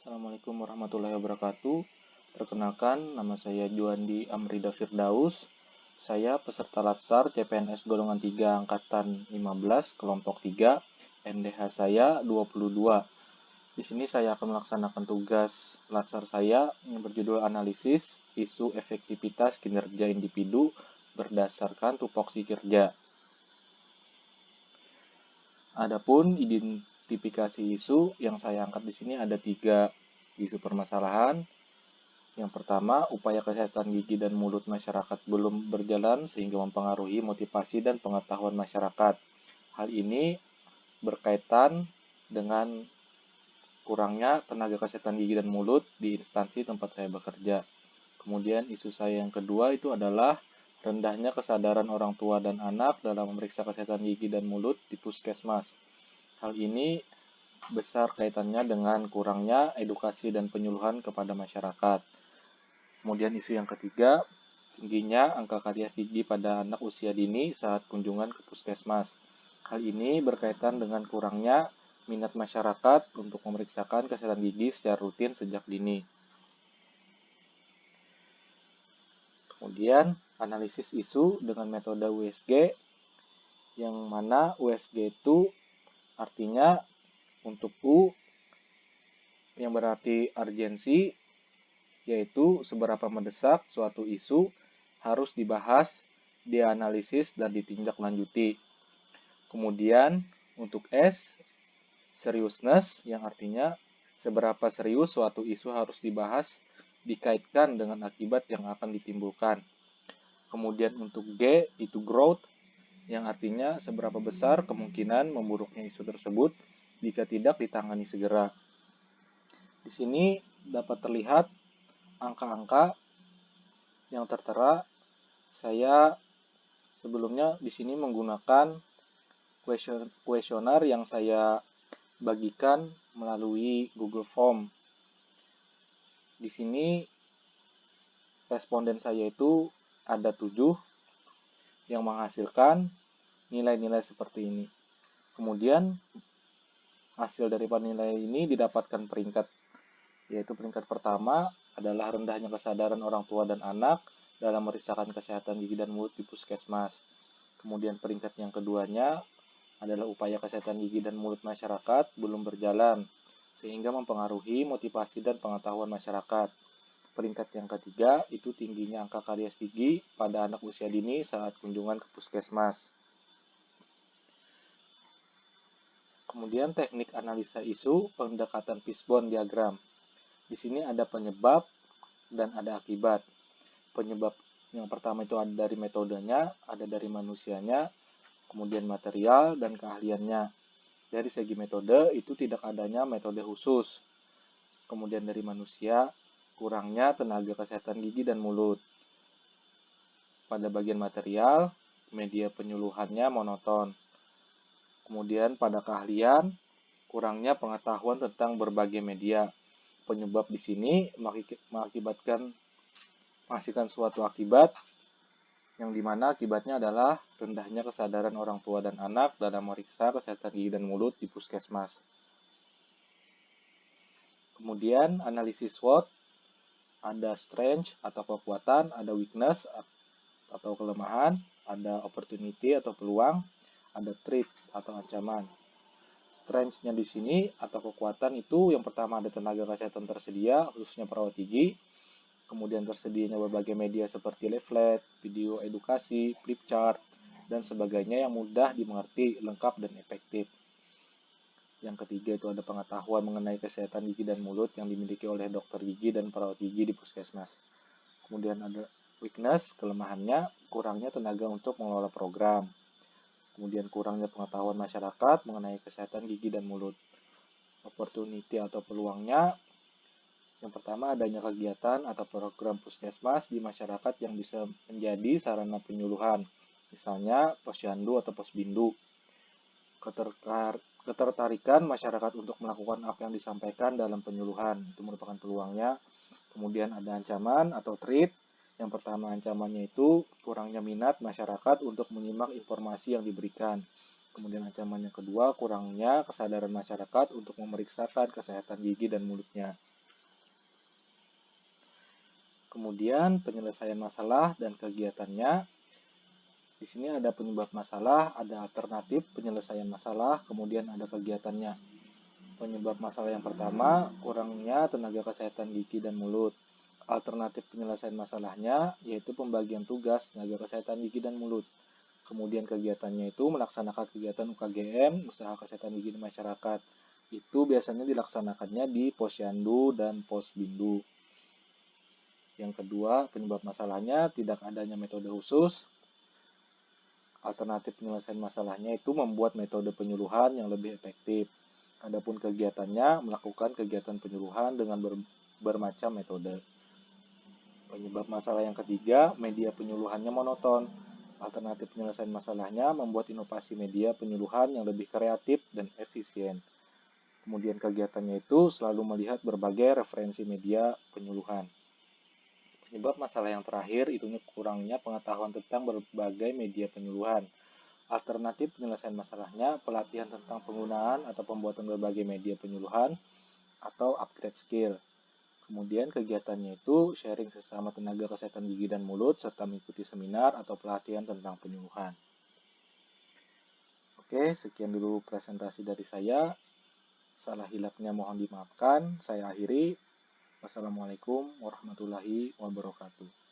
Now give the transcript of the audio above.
Assalamualaikum warahmatullahi wabarakatuh. Perkenalkan, nama saya Juandi Amrida Firdaus. Saya peserta Latsar CPNS golongan 3 angkatan 15 kelompok 3. NDH saya 22. Di sini saya akan melaksanakan tugas Latsar saya yang berjudul analisis isu efektivitas kinerja individu berdasarkan tupoksi kerja. Adapun identifikasi isu yang saya angkat di sini ada 3 isu permasalahan. Yang pertama, upaya kesehatan gigi dan mulut masyarakat belum berjalan sehingga mempengaruhi motivasi dan pengetahuan masyarakat. Hal ini berkaitan dengan kurangnya tenaga kesehatan gigi dan mulut di instansi tempat saya bekerja. Kemudian isu saya yang kedua itu adalah rendahnya kesadaran orang tua dan anak dalam memeriksa kesehatan gigi dan mulut di puskesmas. Hal ini besar kaitannya dengan kurangnya edukasi dan penyuluhan kepada masyarakat. Kemudian isu yang ketiga, tingginya angka karies gigi pada anak usia dini saat kunjungan ke puskesmas. Hal ini berkaitan dengan kurangnya minat masyarakat untuk memeriksakan kesehatan gigi secara rutin sejak dini. Kemudian, analisis isu dengan metode USG, yang mana USG itu artinya untuk U yang berarti urgensi, yaitu seberapa mendesak suatu isu harus dibahas, dianalisis, dan ditindaklanjuti. Kemudian, untuk S, seriousness, yang artinya seberapa serius suatu isu harus dibahas, dikaitkan dengan akibat yang akan ditimbulkan. Kemudian untuk G, itu growth, yang artinya seberapa besar kemungkinan memburuknya isu tersebut jika tidak ditangani segera. Di sini dapat terlihat angka-angka yang tertera. Saya sebelumnya di sini menggunakan kuesioner yang saya bagikan melalui Google Form. Di sini responden saya itu ada 7 yang menghasilkan nilai-nilai seperti ini. Kemudian hasil dari nilai ini didapatkan peringkat, yaitu peringkat pertama adalah rendahnya kesadaran orang tua dan anak dalam memeriksakan kesehatan gigi dan mulut di puskesmas. Kemudian peringkat yang keduanya adalah upaya kesehatan gigi dan mulut masyarakat belum berjalan, sehingga mempengaruhi motivasi dan pengetahuan masyarakat. Peringkat yang ketiga itu tingginya angka karies gigi pada anak usia dini saat kunjungan ke puskesmas. Kemudian teknik analisa isu pendekatan fishbone diagram. Di sini ada penyebab dan ada akibat. Penyebab yang pertama itu ada dari metodenya, ada dari manusianya, kemudian material dan keahliannya. Dari segi metode itu tidak adanya metode khusus. Kemudian dari manusia, kurangnya tenaga kesehatan gigi dan mulut. Pada bagian material, media penyuluhannya monoton. Kemudian pada keahlian, kurangnya pengetahuan tentang berbagai media. Penyebab di sini menghasilkan suatu akibat yang dimana akibatnya adalah rendahnya kesadaran orang tua dan anak dalam memeriksa kesehatan gigi dan mulut di puskesmas. Kemudian analisis SWOT, ada strength atau kekuatan, ada weakness atau kelemahan, ada opportunity atau peluang, ada threat atau ancaman. Strength-nya di sini atau kekuatan itu yang pertama ada tenaga kesehatan tersedia, khususnya perawat gigi. Kemudian tersedianya berbagai media seperti leaflet, video edukasi, flip chart, dan sebagainya yang mudah dimengerti, lengkap, dan efektif. Yang ketiga itu ada pengetahuan mengenai kesehatan gigi dan mulut yang dimiliki oleh dokter gigi dan perawat gigi di puskesmas. Kemudian ada weakness, kelemahannya, kurangnya tenaga untuk mengelola program. Kemudian kurangnya pengetahuan masyarakat mengenai kesehatan gigi dan mulut. Opportunity atau peluangnya, yang pertama adanya kegiatan atau program puskesmas di masyarakat yang bisa menjadi sarana penyuluhan. Misalnya posyandu atau posbindu. Ketertarikan masyarakat untuk melakukan apa yang disampaikan dalam penyuluhan, itu merupakan peluangnya. Kemudian ada ancaman atau threat. Yang pertama ancamannya itu kurangnya minat masyarakat untuk menyimak informasi yang diberikan. Kemudian ancaman yang kedua, kurangnya kesadaran masyarakat untuk memeriksakan kesehatan gigi dan mulutnya. Kemudian penyelesaian masalah dan kegiatannya. Di sini ada penyebab masalah, ada alternatif penyelesaian masalah, kemudian ada kegiatannya. Penyebab masalah yang pertama, kurangnya tenaga kesehatan gigi dan mulut. Alternatif penyelesaian masalahnya yaitu pembagian tugas tenaga kesehatan gigi dan mulut. Kemudian kegiatannya itu melaksanakan kegiatan UKGM, usaha kesehatan gigi di masyarakat. Itu biasanya dilaksanakannya di Posyandu dan Posbindu. Yang kedua, penyebab masalahnya tidak adanya metode khusus. Alternatif penyelesaian masalahnya itu membuat metode penyuluhan yang lebih efektif. Adapun kegiatannya melakukan kegiatan penyuluhan dengan bermacam metode. Penyebab masalah yang ketiga, media penyuluhannya monoton. Alternatif penyelesaian masalahnya membuat inovasi media penyuluhan yang lebih kreatif dan efisien. Kemudian kegiatannya itu selalu melihat berbagai referensi media penyuluhan. Penyebab masalah yang terakhir itu kurangnya pengetahuan tentang berbagai media penyuluhan. Alternatif penyelesaian masalahnya pelatihan tentang penggunaan atau pembuatan berbagai media penyuluhan atau upgrade skill. Kemudian kegiatannya itu sharing sesama tenaga kesehatan gigi dan mulut serta mengikuti seminar atau pelatihan tentang penyuluhan. Oke, sekian dulu presentasi dari saya. Salah hilapnya mohon dimaafkan. Saya akhiri. Wassalamualaikum warahmatullahi wabarakatuh.